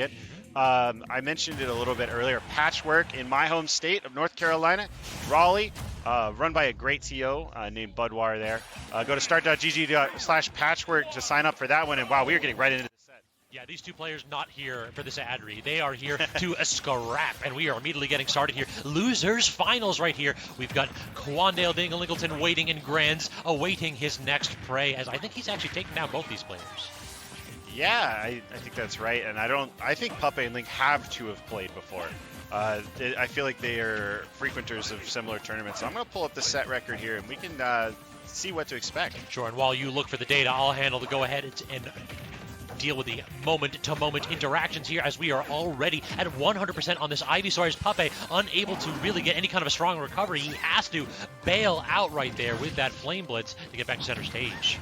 it. I mentioned it a little bit earlier. Patchwork in my home state of North Carolina, Raleigh, run by a great TO named Budwar there. Go to start.gg/patchwork to sign up for that one. And wow, we are getting right into the set. Yeah, these two players not here for this ad read. They are here to scrap, and we are immediately getting started here. Losers finals right here. We've got Quandale Dinglington waiting in Grands, awaiting his next prey, as I think he's actually taken down both these players. Yeah, I think that's right, and I think Puppeh and Ling have to have played before. I feel like they are frequenters of similar tournaments. So I'm going to pull up the set record here, and we can see what to expect. Sure, and while you look for the data, I'll handle the go-ahead and deal with the moment-to-moment interactions here, as we are already at 100% on this Ivysaur. As Puppeh unable to really get any kind of a strong recovery. He has to bail out right there with that Flame Blitz to get back to center stage.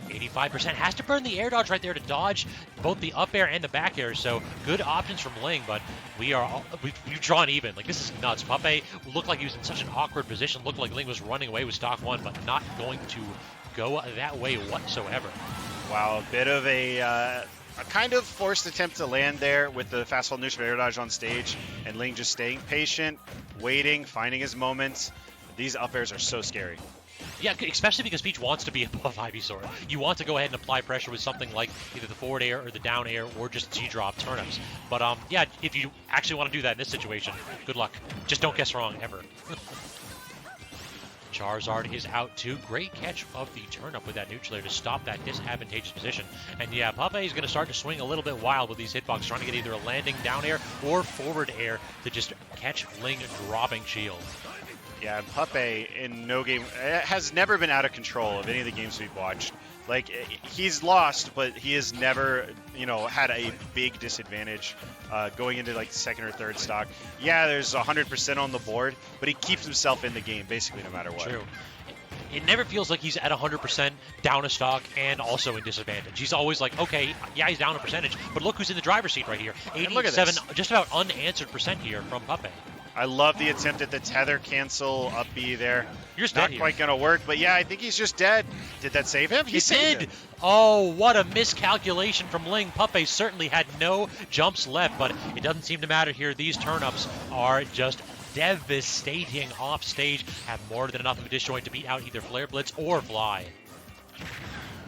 85% has to burn the air dodge right there to dodge both the up air and the back air, so good options from Ling, but we've drawn even. Like, this is nuts. Puppeh looked like he was in such an awkward position, looked like Ling was running away with stock one, but not going to go that way whatsoever. Wow, a bit of a kind of forced attempt to land there with the fastball neutral air dodge on stage, and Ling just staying patient, waiting, finding his moments. These up airs are so scary. Yeah, especially because Peach wants to be above Ivysaur. You want to go ahead and apply pressure with something like either the forward air or the down air or just G-drop turnips. But yeah, if you actually want to do that in this situation, good luck. Just don't guess wrong, ever. Charizard is out too. Great catch of the turnip with that neutral air to stop that disadvantageous position. And yeah, Puppeh is going to start to swing a little bit wild with these hitboxes, trying to get either a landing down air or forward air to just catch Ling dropping shield. Yeah, and Puppeh in no game has never been out of control of any of the games we've watched. Like, he's lost, but he has never, had a big disadvantage going into like second or third stock. Yeah, there's 100% on the board, but he keeps himself in the game basically no matter what. True. It never feels like he's at 100% down a stock and also in disadvantage. He's always like, okay, yeah, he's down a percentage, but look who's in the driver's seat right here. 87, just about unanswered percent here from Puppeh. I love the attempt at the tether cancel up B there. You're just not quite going to work, but yeah, I think he's just dead. Did that save him? He did. Oh, what a miscalculation from Ling. Puppeh certainly had no jumps left, but it doesn't seem to matter here. These turnips are just devastating off stage. Have more than enough of a disjoint to beat out either Flare Blitz or Fly.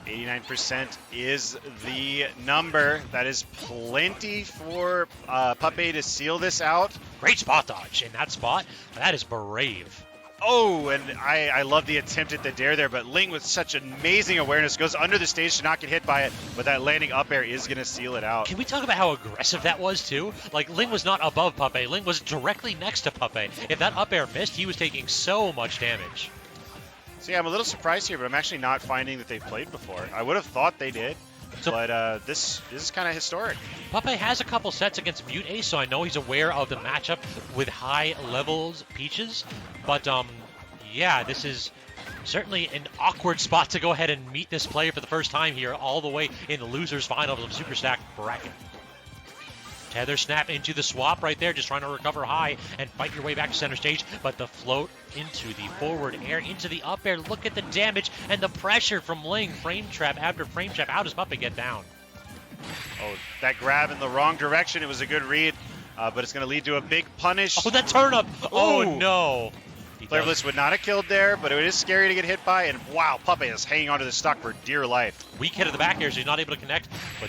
89% is the number. That is plenty for Puppeh to seal this out. Great spot dodge in that spot. That is brave. Oh, and I love the attempt at the dare there, but Ling with such amazing awareness goes under the stage to not get hit by it, but that landing up air is going to seal it out. Can we talk about how aggressive that was, too? Like, Ling was not above Puppeh. Ling was directly next to Puppeh. If that up air missed, he was taking so much damage. So yeah, I'm a little surprised here, but I'm actually not finding that they've played before. I would have thought they did, but this is kind of historic. Puppeh has a couple sets against Mute Ace, so I know he's aware of the matchup with high levels Peaches. But yeah, this is certainly an awkward spot to go ahead and meet this player for the first time here, all the way in the losers finals of Super Stack bracket. Tether snap into the swap right there, just trying to recover high and fight your way back to center stage, but the float into the forward air, into the up air. Look at the damage and the pressure from Ling. Frame trap after frame trap. How does Puppeh get down? Oh, that grab in the wrong direction. It was a good read, but it's going to lead to a big punish. Oh, that turnip. Oh, no. Flare Blitz would not have killed there, but it is scary to get hit by, and wow, Puppeh is hanging onto the stock for dear life. Weak hit of the back air, so he's not able to connect, but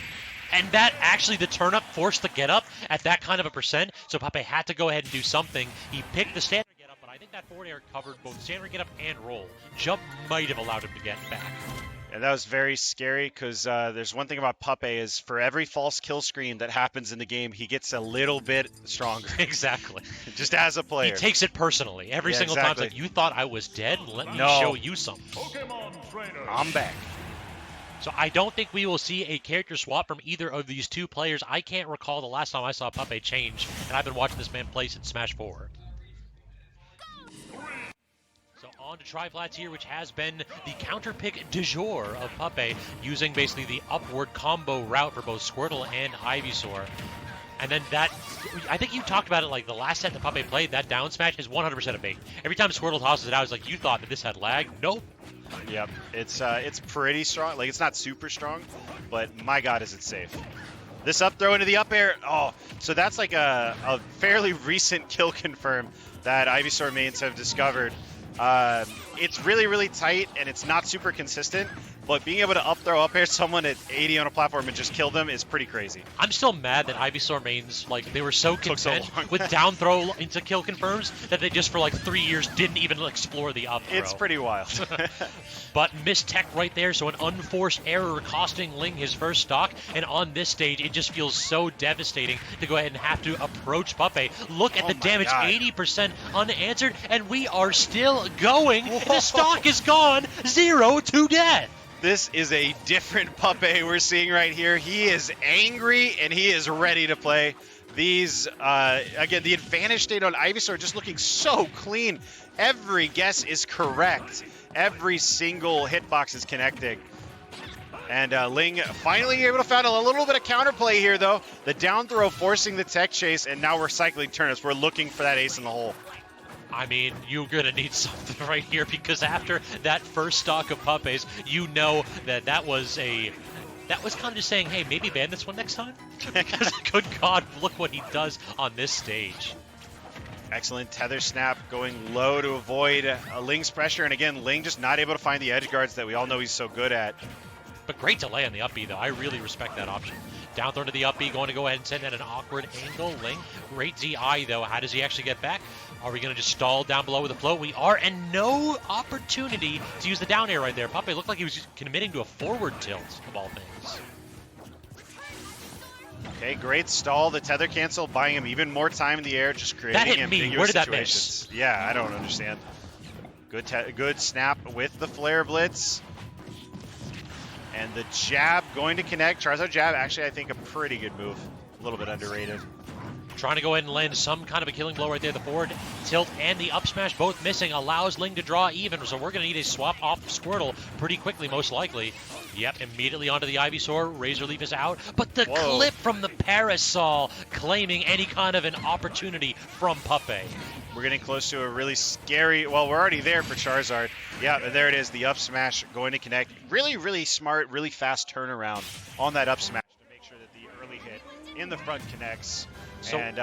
and that actually, the turnip forced the get up at that kind of a percent, so Puppeh had to go ahead and do something. He picked the standard get up, but I think that forward air covered both standard get up and roll. Jump might have allowed him to get back. And that was very scary because there's one thing about Puppeh is for every false kill screen that happens in the game, he gets a little bit stronger. Exactly. Just as a player. He takes it personally. Every single time, it's like, you thought I was dead? Let me show you something. I'm back. So I don't think we will see a character swap from either of these two players. I can't recall the last time I saw Puppeh change, and I've been watching this man play since Smash 4. So on to Tri-Flats here, which has been the counter pick du jour of Puppeh, using basically the upward combo route for both Squirtle and Ivysaur. And then that, I think you talked about it like the last set that Puppeh played, that down smash is 100% a bait. Every time Squirtle tosses it out, it's like, you thought that this had lag? Nope. Yep, it's pretty strong. Like, it's not super strong, but my God, is it safe. This up throw into the up air. Oh, so that's like a fairly recent kill confirm that Ivysaur mains have discovered. It's really, really tight, and it's not super consistent. But being able to up throw up air someone at 80 on a platform and just kill them is pretty crazy. I'm still mad that Ivysaur mains, like, they were so content so with down throw into kill confirms that they just for like 3 years didn't even explore the up throw. It's pretty wild. But missed tech right there, so an unforced error costing Ling his first stock. And on this stage, it just feels so devastating to go ahead and have to approach Puppeh. Look at the damage, God. 80% unanswered, and we are still going. And the stock is gone, 0 to death. This is a different Puppeh we're seeing right here. He is angry and he is ready to play. These, again, the advantage state on Ivysaur just looking so clean. Every guess is correct. Every single hitbox is connecting. And Ling finally able to find a little bit of counterplay here, though. The down throw forcing the tech chase, and now we're cycling turnips. We're looking for that ace in the hole. I mean, you're going to need something right here because after that first stock of Puppehs, you know that was kind of just saying, hey, maybe ban this one next time? Because, good God, look what he does on this stage. Excellent tether snap going low to avoid Ling's pressure. And again, Ling just not able to find the edge guards that we all know he's so good at. But great delay on the up B, though. I really respect that option. Down throw to the up B, going to go ahead and send at an awkward angle. Ling, great ZI, though. How does he actually get back? Are we going to just stall down below with a float? We are, and no opportunity to use the down air right there. Puppeh looked like he was just committing to a forward tilt, of all things. Okay, great stall. The tether cancel, buying him even more time in the air, just creating That hit me. ambiguous Where did that situations. Yeah, I don't understand. Good snap with the flare blitz. And the jab going to connect. Charizard jab, actually, I think a pretty good move. A little bit underrated. Trying to go ahead and land some kind of a killing blow right there. The forward tilt and the up smash both missing allows Ling to draw even. So we're going to need a swap off Squirtle pretty quickly, most likely. Yep, immediately onto the Ivysaur. Razor Leaf is out. But the clip from the Parasol claiming any kind of an opportunity from Puppeh. We're getting close to a really scary, well, we're already there for Charizard. Yeah, there it is, the up smash going to connect. Really, really smart, really fast turnaround on that up smash to make sure that the early hit in the front connects. So, and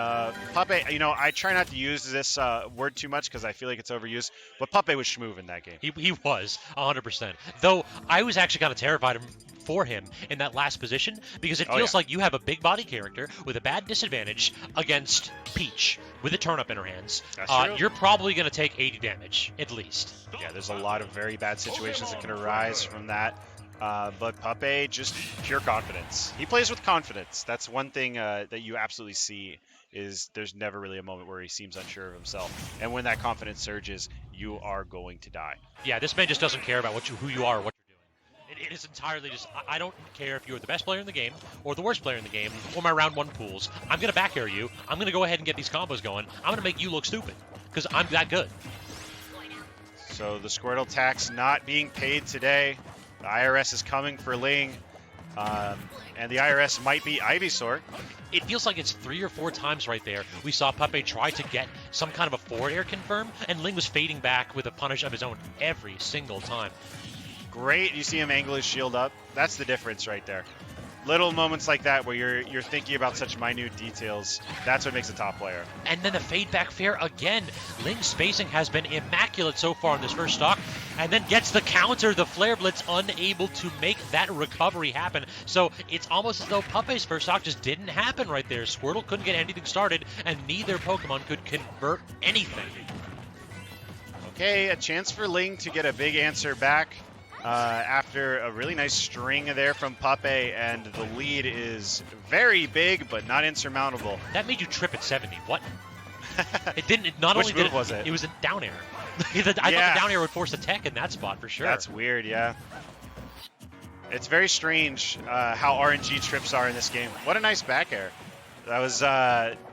Puppeh, you know, I try not to use this word too much because I feel like it's overused, but Puppeh was schmoove in that game. He was, 100%. Though I was actually kind of terrified for him in that last position because it feels like you have a big body character with a bad disadvantage against Peach with a turn-up in her hands. You're probably going to take 80 damage, at least. Yeah, there's a lot of very bad situations that can arise from that. But Puppeh, just pure confidence. He plays with confidence. That's one thing that you absolutely see is there's never really a moment where he seems unsure of himself. And when that confidence surges, you are going to die. Yeah, this man just doesn't care about who you are or what you're doing. It is entirely just, I don't care if you're the best player in the game or the worst player in the game or my round one pools. I'm going to back air you. I'm going to go ahead and get these combos going. I'm going to make you look stupid because I'm that good. So the Squirtle tax not being paid today. The IRS is coming for Ling, and the IRS might be Ivysaur. It feels like it's 3 or 4 times right there. We saw Puppeh try to get some kind of a forward air confirm, and Ling was fading back with a punish of his own every single time. Great, you see him angle his shield up. That's the difference right there. Little moments like that where you're thinking about such minute details, that's what makes a top player. And then the fade back fair again. Ling's spacing has been immaculate so far in this first stock, and then gets the counter. The Flare Blitz unable to make that recovery happen. So it's almost as though Puppeh's first stock just didn't happen right there. Squirtle couldn't get anything started, and neither Pokemon could convert anything. Okay, a chance for Ling to get a big answer back. After a really nice string there from Puppeh, and the lead is very big, but not insurmountable. That made you trip at 70. What? It didn't. It not Which only move did it, was it? It was a down air. I thought the down air would force the tech in that spot for sure. That's weird, yeah. It's very strange how RNG trips are in this game. What a nice back air. That was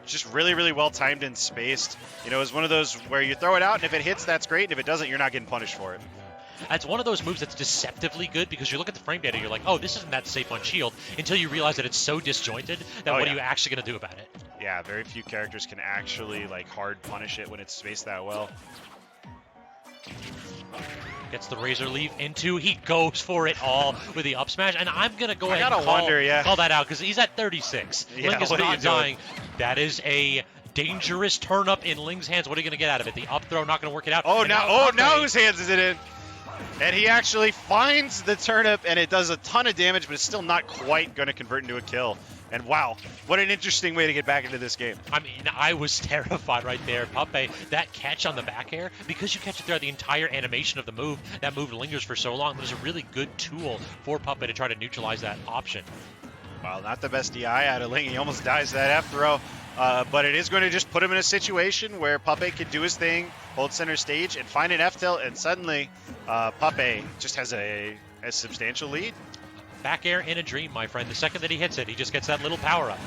just really, really well timed and spaced. You know, it was one of those where you throw it out, and if it hits, that's great. And if it doesn't, you're not getting punished for it. That's one of those moves that's deceptively good because you look at the frame data, you're like, oh, this isn't that safe on shield, until you realize that it's so disjointed that what are you actually going to do about it? Yeah, very few characters can actually like hard punish it when it's spaced that well. Gets the Razor Leaf into, he goes for it all with the up smash, and I'm going to go ahead and call that out because he's at 36. Yeah, Ling is what are you not dying. That is a dangerous turn up in Ling's hands. What are you going to get out of it? The up throw not going to work it out. Now whose hands is it in? And he actually finds the turnip, and it does a ton of damage, but it's still not quite going to convert into a kill. And wow, what an interesting way to get back into this game. I mean, I was terrified right there. Puppeh, that catch on the back air, because you catch it throughout the entire animation of the move, that move lingers for so long, but it's a really good tool for Puppeh to try to neutralize that option. Well, not the best DI out of Ling. He almost dies to that F throw. But it is going to just put him in a situation where Puppeh can do his thing, hold center stage, and find an F tilt, and suddenly Puppeh just has a substantial lead. Back air in a dream, my friend. The second that he hits it, he just gets that little power up.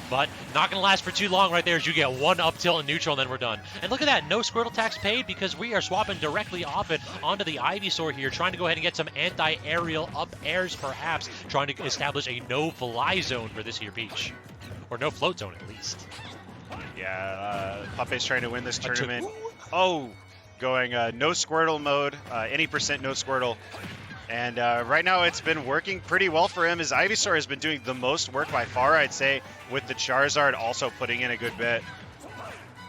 But not going to last for too long right there as you get one up tilt and neutral, and then we're done. And look at that, no Squirtle tax paid because we are swapping directly off it onto the Ivysaur here, trying to go ahead and get some anti-aerial up airs perhaps, trying to establish a no-fly zone for this here Peach. Or no float zone at least. Yeah, Puppeh's trying to win this tournament. Oh, going no Squirtle mode, any percent no Squirtle. And right now it's been working pretty well for him. His Ivysaur has been doing the most work by far, I'd say, with the Charizard also putting in a good bit.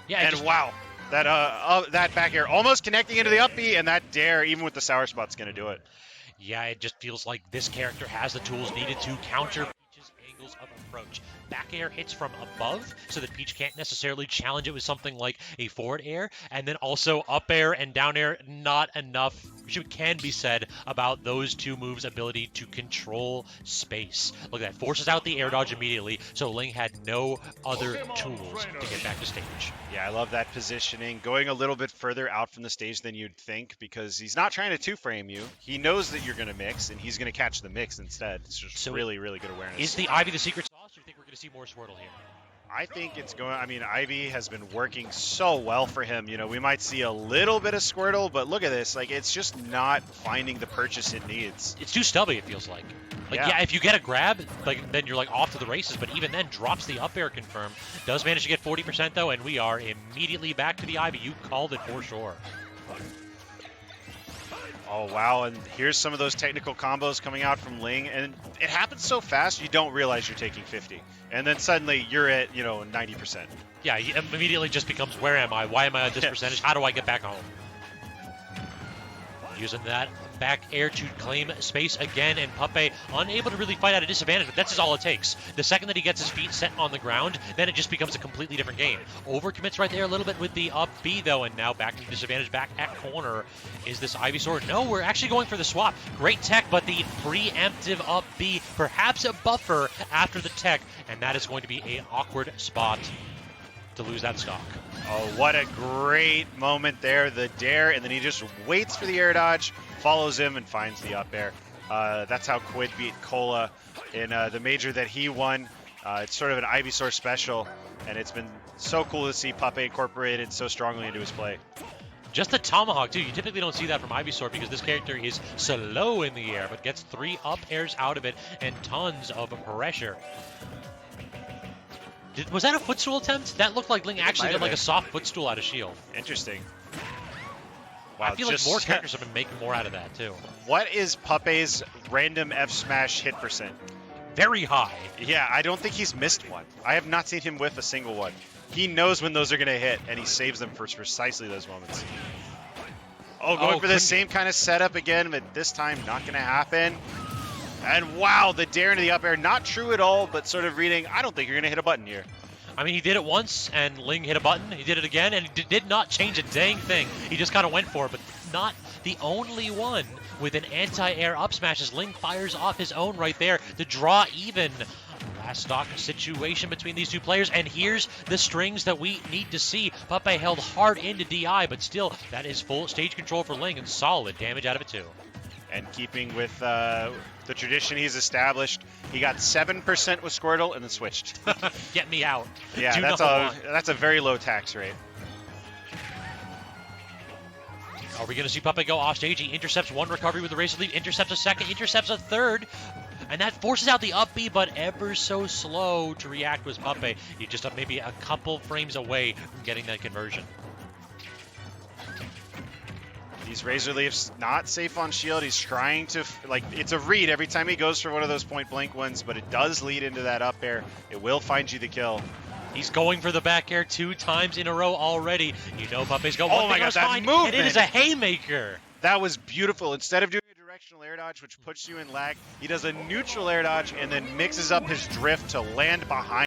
Yeah, and wow, that back air almost connecting into the up B, and that dare, even with the sour spot's going to do it. Yeah, it just feels like this character has the tools needed to counter Peach's angles of approach. Back air hits from above, so that Peach can't necessarily challenge it with something like a forward air, and then also up air and down air, not enough can be said about those two moves' ability to control space. Look at that, forces out the air dodge immediately, so Ling had no other tools to get back to stage. Yeah, I love that positioning, going a little bit further out from the stage than you'd think, because he's not trying to two-frame you. He knows that you're going to mix, and he's going to catch the mix instead. It's just really, really good awareness. Is the Ivy the secret sauce, or do you think we're going to see more Squirtle here? I think it's going, I mean, Ivy has been working so well for him. You know, we might see a little bit of Squirtle, but look at this. Like, it's just not finding the purchase it needs. It's too stubby, it feels like. Yeah, if you get a grab, then you're off to the races, but even then drops the up air confirm. Does manage to get 40% though, and we are immediately back to the Ivy. You called it for sure. Oh, wow, and here's some of those technical combos coming out from Ling, and it happens so fast you don't realize you're taking 50. And then suddenly you're at, 90%. Yeah, it immediately just becomes, where am I? Why am I at this percentage? How do I get back home? Using that back air to claim space again, and Puppeh unable to really fight at a disadvantage, but that's just all it takes. The second that he gets his feet set on the ground, then it just becomes a completely different game. Overcommits right there a little bit with the up B though, and now back to disadvantage, back at corner. Is this Ivysaur? No, we're actually going for the swap. Great tech, but the preemptive up B, perhaps a buffer after the tech, and that is going to be an awkward spot to lose that stock. Oh, what a great moment there. The dare, and then he just waits for the air dodge, follows him, and finds the up air. That's how Quid beat Cola in the major that he won. It's sort of an Ivysaur special, and it's been so cool to see Puppeh incorporated so strongly into his play. Just the tomahawk, too. You typically don't see that from Ivysaur because this character is slow in the air, but gets 3 up airs out of it and tons of pressure. Was that a footstool attempt? That looked like Ling actually did a soft footstool out of shield. Interesting. Wow, I feel like more characters have been making more out of that, too. What is Puppeh's random F smash hit percent? Very high. Yeah, I don't think he's missed one. I have not seen him whiff a single one. He knows when those are going to hit, and he saves them for precisely those moments. Oh, going for the same kind of setup again, but this time not going to happen. And wow, the dare into the up air, not true at all, but sort of reading, I don't think you're going to hit a button here. I mean, he did it once, and Ling hit a button. He did it again, and he did not change a dang thing. He just kind of went for it, but not the only one with an anti-air up smash as Ling fires off his own right there to draw even. Last stock situation between these two players, and here's the strings that we need to see. Puppeh held hard into DI, but still, that is full stage control for Ling, and solid damage out of it too. And keeping with the tradition he's established, he got 7% with Squirtle and then switched. Get me out. Yeah, that's a very low tax rate. Are we going to see Puppeh go off stage? He intercepts one recovery with the Razor Leaf, intercepts a second, intercepts a third, and that forces out the up B, but ever so slow to react was Puppeh. He's just maybe a couple frames away from getting that conversion. These Razor Leafs not safe on shield. He's trying to, like, it's a read every time he goes for one of those point blank ones, but it does lead into that up air. It will find you the kill. He's going for the back air 2 times in a row already. You know Puppeh's got one Oh my thing God, on his that mind, movement! and it is a haymaker. That was beautiful. Instead of doing a directional air dodge, which puts you in lag, he does a neutral air dodge and then mixes up his drift to land behind.